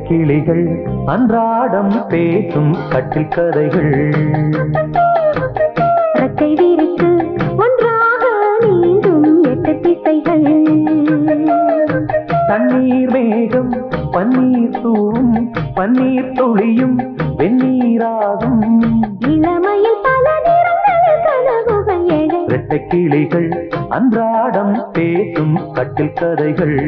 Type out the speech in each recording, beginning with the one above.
கிளிகள் அன்றாடம் பேசும் கட்டில் கதைகள். ரெக்கை விரித்து ஒன்றாக நீந்தும் 8 திசைகள். தண்ணீர் மேகம் பன்னீர் தூவும் பன்னீர் துளியும் வெந்நீராகும். இளமையில் பல நிறங்கள் கனவுகள் எழ. இரட்டை கிளிகள் அன்றாடம் பேசும் கட்டில் கதைகள்.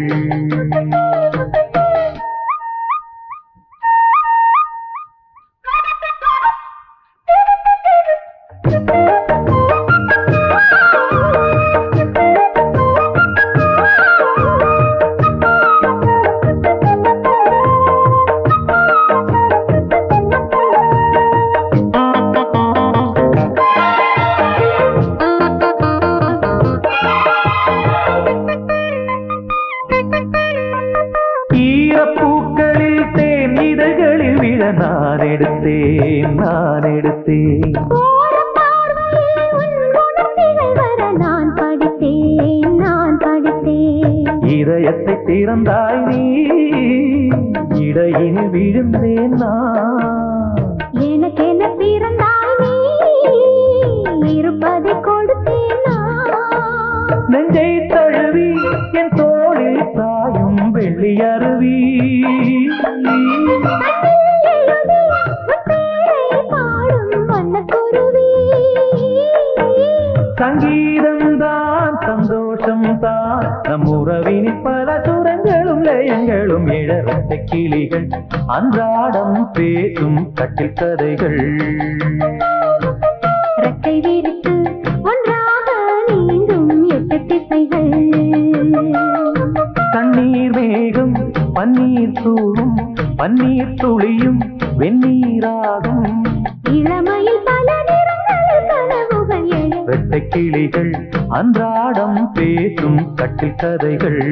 பூக்களில் தேன் இதழ்களில் விழ நான் எடுத்தேன். இதயத்தை திறந்தாய் நீ, இடையினில் விழுந்தேன் நான். எனக்கென பிறந்தாய் நீ, இருப்பதை கொடுத்தேன் நான். நெஞ்சை தழுவி என் தோளில் சாயும் வெள்ளி அருவி. சங்கீதம் தான் சந்தோஷம் தான் நம் உறவினில் பல சுரங்களும் லயங்களும் எழ. இரட்டை கிளிகள் அன்றாடம் பேசும் கட்டில் கதைகள். ரெக்கை விரித்து ஒன்றாக நீந்தும் 8 திசைகள். தண்ணீர் மேகம் பன்னீர் தூவும் பன்னீர் துளியும் வெந்நீராகும். இளமையில் பல நிறங்கள் கனவுகள் எழ. இரட்டை கிளிகள் அன்றாடம் பேசும் கட்டில் கதைகள்.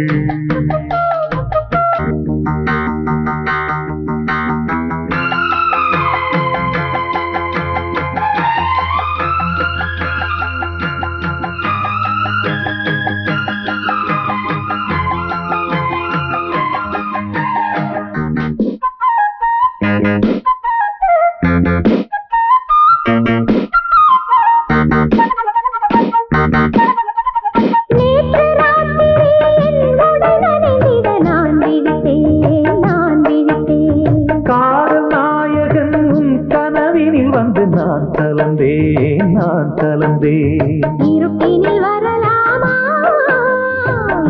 வந்து நான் கலந்தேன். இருப்பினில் வரலாமா,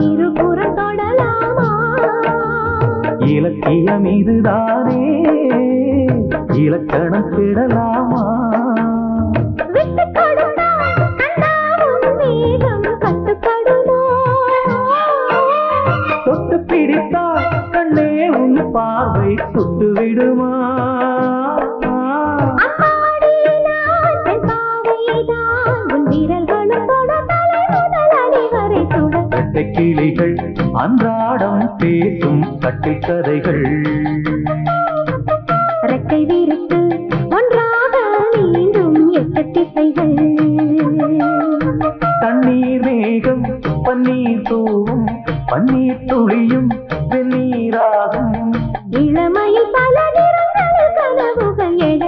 இருபுறம் தொடலாமா? இலக்கியம் இதுதானே, இலக்கணம் கிடலாமா? விட்டு கொடுத்தால் கண்ணாவும் மேகம் கட்டுப்படுமோ? தொட்டு பிடித்தால் கண்ணே உன் பார்வை சுட்டு விடுமா? கிளிகள் அன்றாடம் பேசும் கட்டில் கதைகள். ரெக்கை விரித்து ஒன்றாக நீந்தும் 8 திசைகள். தண்ணீர் மேகம் பன்னீர் தூவும் பன்னீர் துளியும் வெந்நீராகும். இளமையில் பல நிறங்கள் கனவுகள் எழ.